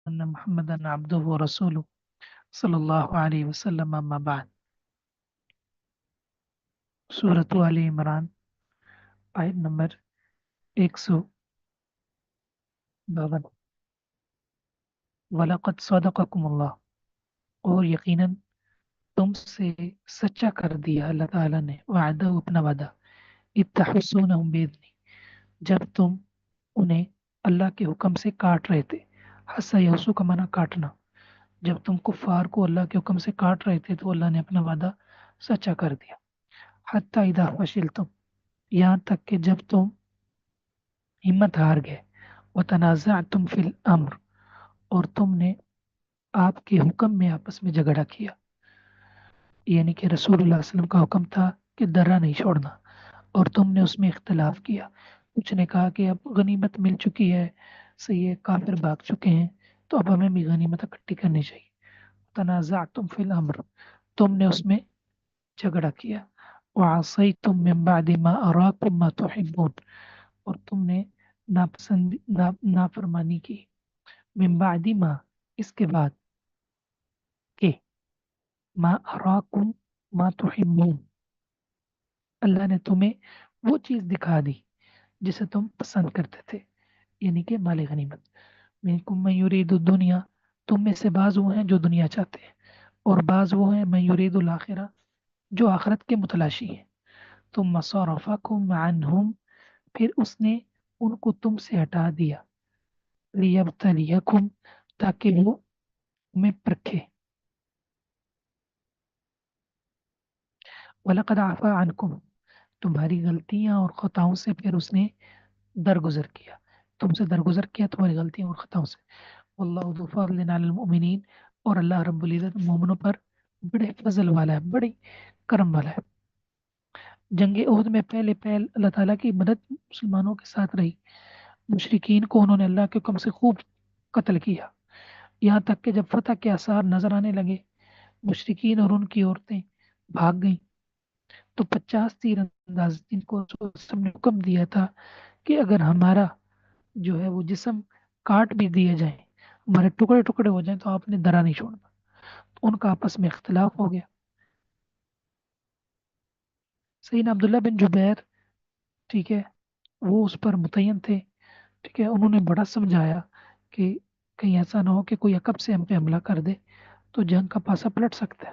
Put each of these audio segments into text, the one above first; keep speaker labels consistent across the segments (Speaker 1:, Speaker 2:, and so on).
Speaker 1: أن محمدا عبده ورسوله صلى الله عليه وسلم أما بعد سورة آل عمران آیت نمبر 152 وَلَقَدْ صَدَقَكُمُ اللَّهُ اور یقیناً تم سے سچا کر دیا اللہ تعالیٰ نے وعدہ اپنا وعدہ اذ تحسونہم بإذنہ جب تم انہیں اللہ کے حکم سے کاٹ رہے تھے حسا یحسو کا معنی کاٹنا جب تم کفار کو اللہ کے حکم سے کاٹ رہے تھے تو اللہ نے اپنا وعدہ سچا کر دیا حتی اذا فشلتم یہاں تک کہ جب تم ہمت ہار گئے وتنازعتم فی الامر اور تم نے آپ کے حکم میں آپس میں جھگڑا کیا یعنی کہ رسول اللہ صلی اللہ علیہ وسلم کا حکم تھا کہ درہ نہیں چھوڑنا اور تم نے اس میں اختلاف کیا کچھ نے کہا کہ اب غنیمت مل چکی ہے صحیح ہے کافر بھاگ چکے ہیں تو اب ہمیں بھی غنیمت اکٹھی کرنی چاہیے تنازعتم فی الامر تم نے اس میں جھگڑا کیا وعصیتم من بعد ما اراکم ما تحبون اور تم نے نافرمانی کی من بعد ما اس کے بعد کہ ما اراکم ما تحبون اللہ نے تمہیں وہ چیز دکھا دی جسے تم پسند کرتے تھے یعنی کہ مال غنیمت منکم من یرید الدنیا تم میں سے بعض وہ ہیں جو دنیا چاہتے ہیں اور بعض وہ ہیں من یرید الاخرہ جو آخرت کے متلاشی ہیں ثم صرفکم عنہم پھر اس نے ان کو تم سے ہٹا دیا لیبتلیکم تاکہ وہ تمہیں پرکھے وَلَقَدْ عَفَا عَنْكُمْ تمہاری غلطیاں اور خطاؤں سے پھر اس نے درگزر کیا تم سے درگزر کیا تمہاری غلطیوں اور خطاؤں سے واللہ ذو فضل علی المؤمنین اور اللہ رب العزت مومنوں پر بڑے فضل والا ہے بڑی کرم والا ہے جنگ احد میں پہلے اللہ تعالیٰ کی مدد مسلمانوں کے ساتھ رہی مشرکین کو انہوں نے اللہ کے حکم سے خوب قتل کیا یہاں تک کہ جب فتح کے آثار نظر آنے لگے مشرکین اور ان کی عورتیں بھاگ گئیں تو 50 تیر انداز جن کو رسول صلی اللہ علیہ وسلم نے حکم دیا تھا کہ اگر ہمارا جو ہے وہ جسم کاٹ بھی دیے جائیں ہمارے ٹکڑے ٹکڑے ہو جائیں تو آپ نے درا نہیں چھوڑنا تو ان کا آپس میں اختلاف ہو گیا سیدنا عبداللہ بن جبیر ٹھیک ہے وہ اس پر متعین تھے ٹھیک ہے انہوں نے بڑا سمجھایا کہ کہیں ایسا نہ ہو کہ کوئی عقب سے ہم پہ حملہ کر دے تو جنگ کا پاسا پلٹ سکتا ہے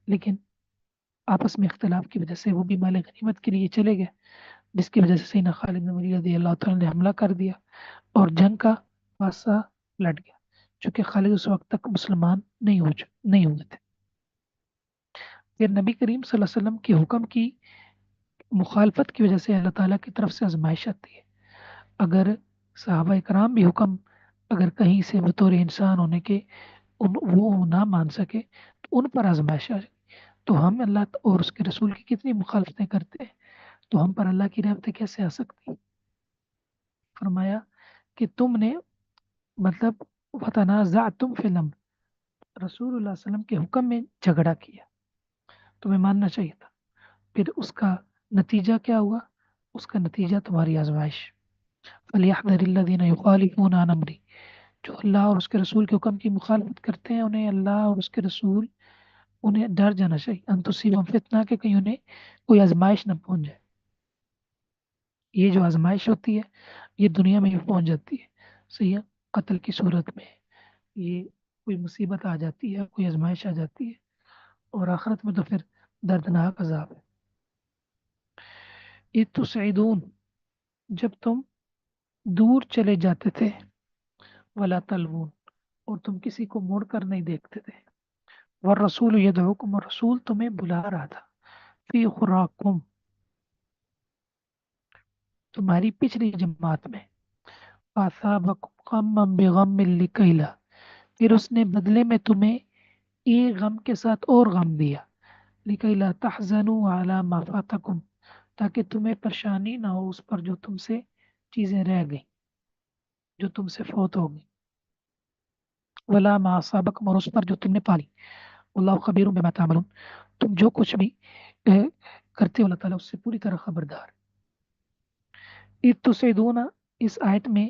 Speaker 1: لیکن آپس میں اختلاف کی وجہ سے وہ بھی مال غنیمت کے لیے چلے گئے جس کی وجہ سے سیدنا خالد بن ولید رضی اللہ تعالیٰ نے حملہ کر دیا اور جنگ کا پاسا پلٹ گیا چونکہ خالد اس وقت تک مسلمان نہیں ہوئے تھے پھر نبی کریم صلی اللہ علیہ وسلم کے حکم کی مخالفت کی وجہ سے اللہ تعالیٰ کی طرف سے آزمائش آتی ہے اگر صحابہ کرام بھی حکم اگر کہیں سے بطور انسان ہونے کے وہ نہ مان سکے تو ان پر آزمائش آ جائے تو ہم اللہ اور اس کے رسول کی کتنی مخالفتیں کرتے ہیں تو ہم پر اللہ کی رحمتیں کیسے آ سکتی فرمایا کہ تم نے مطلب وتنازعتم فی الامر رسول اللہ صلی اللہ علیہ وسلم کے حکم میں جھگڑا کیا تمہیں ماننا چاہیے تھا پھر اس کا نتیجہ کیا ہوا اس کا نتیجہ تمہاری آزمائش فَلْيَحْذَرِ الَّذِينَ يُخَالِفُونَ عَنْ أَمْرِهِ جو اللہ اور اس کے رسول کے حکم کی مخالفت کرتے ہیں انہیں اللہ اور اس کے رسول انہیں ڈر جانا چاہیے ان تصیبہم فتنہ کہ کہیں انہیں کوئی آزمائش نہ پہنچ جائے یہ جو آزمائش ہوتی ہے یہ دنیا میں بھی پہنچ جاتی ہے صحیح ہے قتل کی صورت میں یہ کوئی مصیبت آ جاتی ہے کوئی آزمائش آ جاتی ہے اور آخرت میں تو پھر دردناک عذاب ہے اذ تسعدون جب تم دور چلے جاتے تھے ولا تلوون اور تم کسی کو موڑ کر نہیں دیکھتے تھے والرسول یدعوکم اور رسول تمہیں بلا رہا تھا فی خراکم تمہاری پچھلی جماعت میں فاصابکم غما بغم لکیلا پھر اس نے بدلے میں تمہیں ایک غم کے ساتھ اور غم دیا لکیلا تحزنوا علی ما فاتکم تاکہ تمہیں پریشانی نہ ہو اس پر جو تم سے چیزیں رہ گئیں جو تم سے فوت ہو گئی ولا ما اصابکم اور اس پر جو تم نے پالی اللہ خبیر بما تعملون تم جو کچھ بھی کرتے ہو اللہ تعالیٰ اس سے پوری طرح خبردار اذ تسعدون اس آیت میں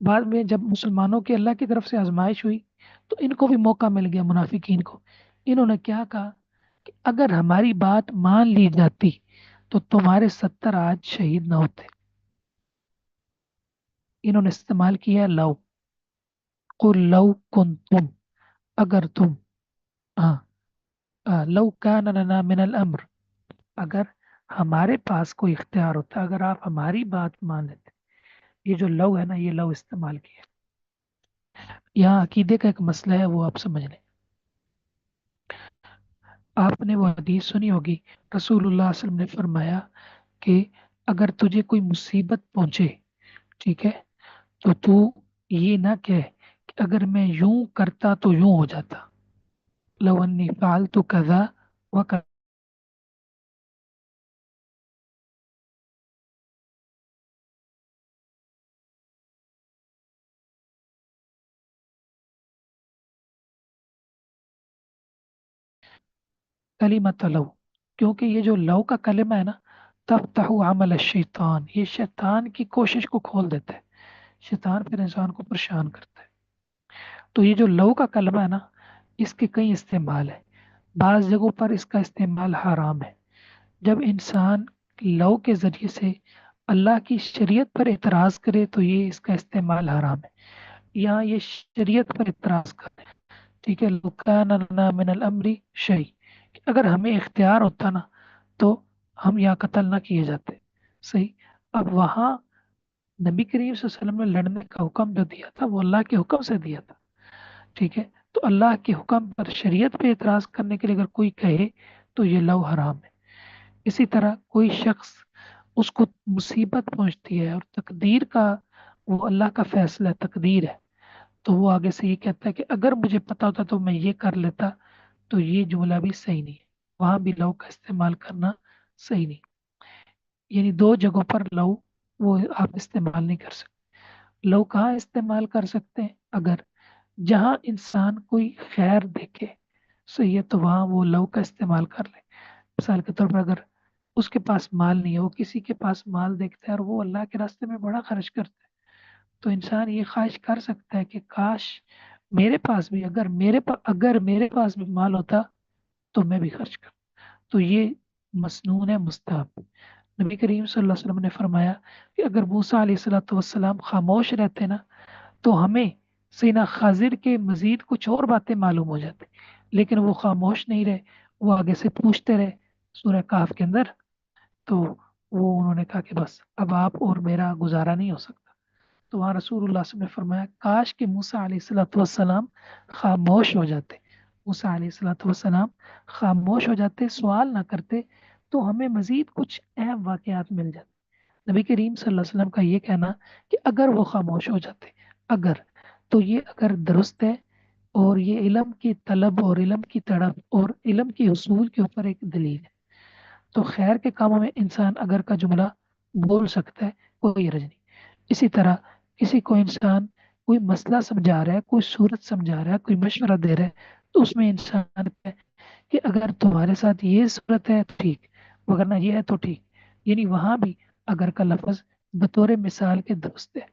Speaker 1: بعد میں جب مسلمانوں کی اللہ کی طرف سے آزمائش ہوئی تو ان کو بھی موقع مل گیا، منافقین کو. انہوں نے کیا کہا کہ اگر ہماری بات مان لی جاتی تو تمہارے 70 آج شہید نہ ہوتے. انہوں نے استعمال کیا لو. قل لو کنتم، اگر تم، ہاں، لو کان لنا من الامر، اگر ہمارے پاس کوئی اختیار ہوتا، اگر آپ ہماری بات مان لیتے. یہ جو لو ہے نا، یہ لو استعمال کیا. یہاں عقیدے کا ایک مسئلہ ہے، وہ آپ سمجھ لیں. آپ نے وہ حدیث سنی ہوگی، رسول اللہ صلی اللہ علیہ وسلم نے فرمایا کہ اگر تجھے کوئی مصیبت پہنچے، ٹھیک ہے، تو یہ نہ کہہ کہ اگر میں یوں کرتا تو یوں ہو جاتا. لو انی فعلت کذا وکذا. کلمۃ لو، کیونکہ یہ جو لو کا کلمہ ہے نا، تفتح عمل الشیطان، یہ شیطان کی کوشش کو کھول دیتا ہے. شیطان پھر انسان کو پریشان کرتا ہے. تو یہ جو لو کا کلمہ ہے نا، اس کے کئی استعمال ہیں. بعض جگہوں پر اس کا استعمال حرام ہے. جب انسان لو کے ذریعے سے اللہ کی شریعت پر اعتراض کرے تو یہ اس کا استعمال حرام ہے. یہاں یہ شریعت پر اعتراض کرے. ٹھیک ہے، لو کان لنا من الامر شیء، اگر ہمیں اختیار ہوتا نا تو ہم یہاں قتل نہ کیے جاتے. صحیح. اب وہاں نبی کریم صلی اللہ علیہ وسلم نے لڑنے کا حکم جو دیا تھا وہ اللہ کے حکم سے دیا تھا. ٹھیک ہے، تو اللہ کے حکم پر شریعت پہ اعتراض کرنے کے لیے اگر کوئی کہے تو یہ لو حرام ہے. اسی طرح کوئی شخص، اس کو مصیبت پہنچتی ہے اور تقدیر کا، وہ اللہ کا فیصلہ ہے، تقدیر ہے، تو وہ آگے سے یہ کہتا ہے کہ اگر مجھے پتا ہوتا تو میں یہ کر لیتا. تو یہ جملہ بھی صحیح نہیں ہے، وہاں بھی لو کا استعمال کرنا صحیح نہیں. یعنی دو جگہوں پر لو وہ آپ استعمال نہیں کر سکتے. لو کہاں استعمال کر سکتے ہیں؟ اگر جہاں انسان کوئی خیر دیکھے، صحیح ہے، تو وہاں وہ لو کا استعمال کر لے. مثال کے طور پر اگر اس کے پاس مال نہیں ہے، وہ کسی کے پاس مال دیکھتا ہے اور وہ اللہ کے راستے میں بڑا خرچ کرتا ہے، تو انسان یہ خواہش کر سکتا ہے کہ کاش میرے پاس بھی، اگر میرے پاس بھی مال ہوتا تو میں بھی خرچ کرتا. تو یہ مسنون ہے، مستحب. نبی کریم صلی اللہ علیہ وسلم نے فرمایا کہ اگر موسیٰ علیہ الصلوۃ والسلام خاموش رہتے نا تو ہمیں سینا خضر کے مزید کچھ اور باتیں معلوم ہو جاتی، لیکن وہ خاموش نہیں رہے، وہ آگے سے پوچھتے رہے. سورہ کہف کے اندر تو وہ انہوں نے کہا کہ بس اب آپ اور میرا گزارا نہیں ہو سکتا. تو وہاں رسول اللہ صلی اللہ علیہ وسلم نے فرمایا کاش کہ موسیٰ علیہ الصلوۃ والسلام خاموش ہو جاتے. موسیٰ علیہ الصلوۃ والسلام خاموش ہو جاتے، سوال نہ کرتے، تو ہمیں مزید کچھ اہم واقعات مل جاتے. نبی کریم صلی اللہ علیہ وسلم کا یہ کہنا کہ اگر وہ خاموش ہو جاتے، اگر، تو یہ اگر درست ہے، اور یہ علم کی طلب اور علم کی تڑپ اور علم کی حصول کے اوپر ایک دلیل ہے. تو خیر کے کاموں میں انسان اگر کا جملہ بول سکتا ہے، کوئی حرج نہیں. اسی طرح کسی کو انسان کوئی مسئلہ سمجھا رہا ہے، کوئی صورت سمجھا رہا ہے، کوئی مشورہ دے رہا ہے، تو اس میں انسان کہ اگر تمہارے ساتھ یہ صورت ہے تو ٹھیک، وگرنہ یہ ہے تو ٹھیک. یعنی وہاں بھی اگر کا لفظ بطور مثال کے درست ہے.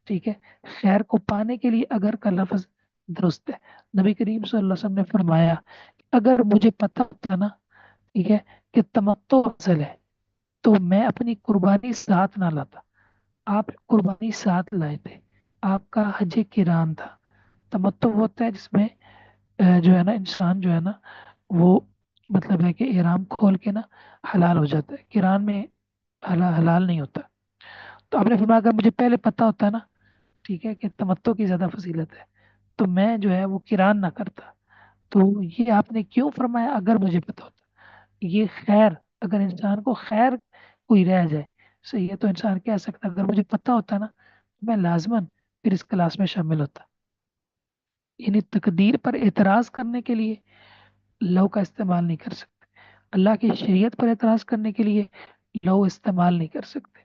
Speaker 1: ٹھیک ہے، خیر کو پانے کے لیے اگر کا لفظ درست ہے. نبی کریم صلی اللہ علیہ وسلم نے فرمایا اگر مجھے پتہ ہوتا نا، ٹھیک ہے، کہ تمتع افضل ہے تو میں اپنی قربانی ساتھ نہ لاتا. آپ قربانی ساتھ لائے تھے، آپ کا حج کران تھا. تمتع ہوتا ہے جس میں جو ہے نا انسان جو ہے نا وہ مطلب ہے کہ احرام کھول کے نا حلال ہو جاتا ہے. کران میں حلال نہیں ہوتا. تو آپ نے فرمایا اگر مجھے پہلے پتا ہوتا نا، ٹھیک ہے، کہ تمتع کی زیادہ فضیلت ہے، تو میں جو ہے وہ کران نہ کرتا. تو یہ آپ نے کیوں فرمایا اگر مجھے پتا ہوتا؟ یہ خیر، اگر انسان کو خیر کوئی رہ جائے، صحیح ہے، تو انسان کہہ سکتا اگر مجھے پتا ہوتا نا تو میں لازماً پھر اس کلاس میں شامل ہوتا. یعنی تقدیر پر اعتراض کرنے کے لیے لو کا استعمال نہیں کر سکتے. اللہ کی شریعت پر اعتراض کرنے کے لیے لو استعمال نہیں کر سکتے.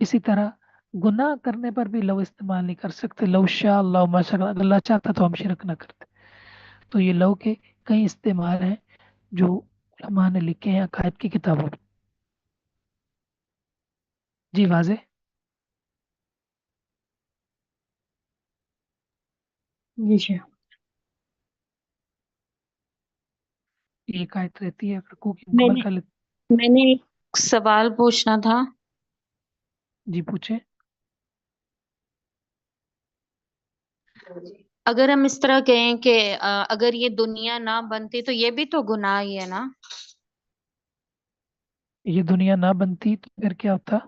Speaker 1: اسی طرح گناہ کرنے پر بھی لو استعمال نہیں کر سکتے. لو شاء اللہ ما شاء اللہ، اللہ چاہتا تو ہم شرک نہ کرتے. تو یہ لو کے کئی استعمال ہیں جو علماء نے لکھے ہیں عقائد کی کتابوں میں. جی واضح.
Speaker 2: جی شیخ.
Speaker 1: ایک آیت رہتی ہے، رکوع کی
Speaker 2: میں
Speaker 1: مکمل
Speaker 2: نے
Speaker 1: کر لیتے.
Speaker 2: میں نے ایک سوال پوچھنا تھا.
Speaker 1: جی پوچھیں.
Speaker 2: اگر ہم اس طرح کہیں کہ اگر یہ دنیا نہ بنتی تو یہ بھی تو گناہ ہی ہے نا؟
Speaker 1: یہ دنیا نہ بنتی تو پھر کیا ہوتا؟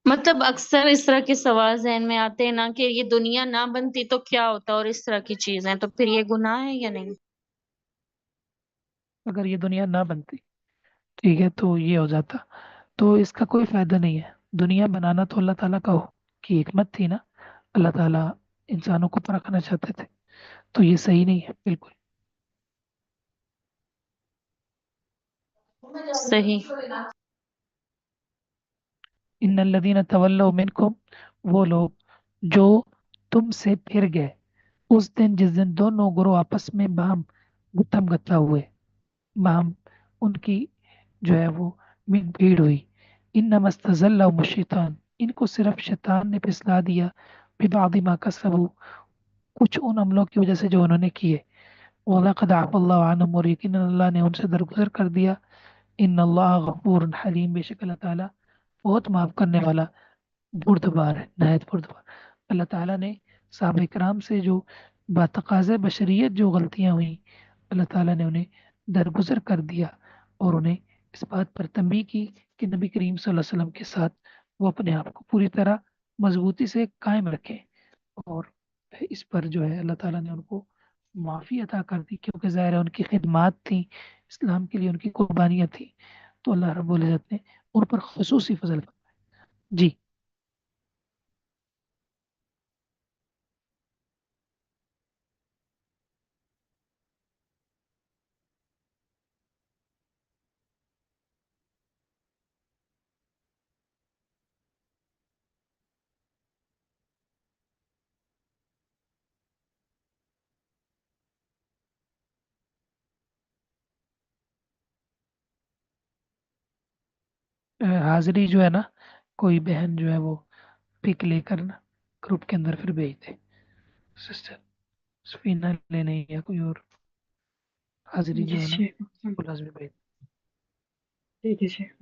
Speaker 2: مطلب اکثر اس طرح کے سوال ذہن میں آتے ہیں نا کہ یہ دنیا نہ بنتی تو کیا ہوتا، اور اس طرح کی چیزیں، تو پھر یہ گناہ ہے یا نہیں؟
Speaker 1: اگر یہ دنیا نہ بنتی، ٹھیک ہے، تو یہ ہو جاتا. تو اس کا کوئی فائدہ نہیں ہے. دنیا بنانا تو اللہ تعالیٰ کا ہو کی حکمت تھی نا. اللہ تعالیٰ انسانوں کو پرکھنا چاہتے تھے. تو یہ صحیح نہیں ہے بالکل.
Speaker 2: صحیح.
Speaker 1: ان الذین تولوا منکم، وہ لوگ جو تم سے پھر گئے اس دن جس دن دونوں گروہ آپس میں باہم گتھم گتھا ہوئے، باہم ان کی جو ہے وہ بھیڑ ہوئی. انما استزلهم الشیطان، ان کو صرف شیطان نے پھسلا دیا. ببعض ما کسبوا، کچھ ان عملوں کی وجہ سے جو انہوں نے کیے. وَلَقَدْ عَفَا اللَّهُ عَنْهُمْ، اور یقیناً اللہ نے ان سے درگزر کر دیا. ان اللہ غفور حلیم، بے شک اللہ تعالیٰ بہت معاف کرنے والا بردبار ہے، نہایت بردبار. اللہ تعالیٰ نے صحابہ کرام سے جو بتقاض بشریت جو غلطیاں ہوئیں، اللہ تعالیٰ نے انہیں درگزر کر دیا اور انہیں اس بات پر تنبیہ کی کہ نبی کریم صلی اللہ علیہ وسلم کے ساتھ وہ اپنے آپ کو پوری طرح مضبوطی سے قائم رکھیں. اور اس پر جو ہے اللہ تعالیٰ نے ان کو معافی عطا کر دی، کیونکہ ظاہر ہے ان کی خدمات تھیں اسلام کے لیے، ان کی قربانیاں تھیں. تو اللہ رب العزت نے ان پر خصوصی فضل فرمایا. جی. حاضری جو ہے نا، کوئی بہن جو ہے وہ پک لے کر نا گروپ کے اندر پھر بھیج دے. سسٹر سفینہ لینے یا کوئی اور حاضری
Speaker 2: جی
Speaker 1: جو ہے نا
Speaker 2: شیخ.
Speaker 1: وہ لازمی بھیج.
Speaker 2: ٹھیک ہے شیخ.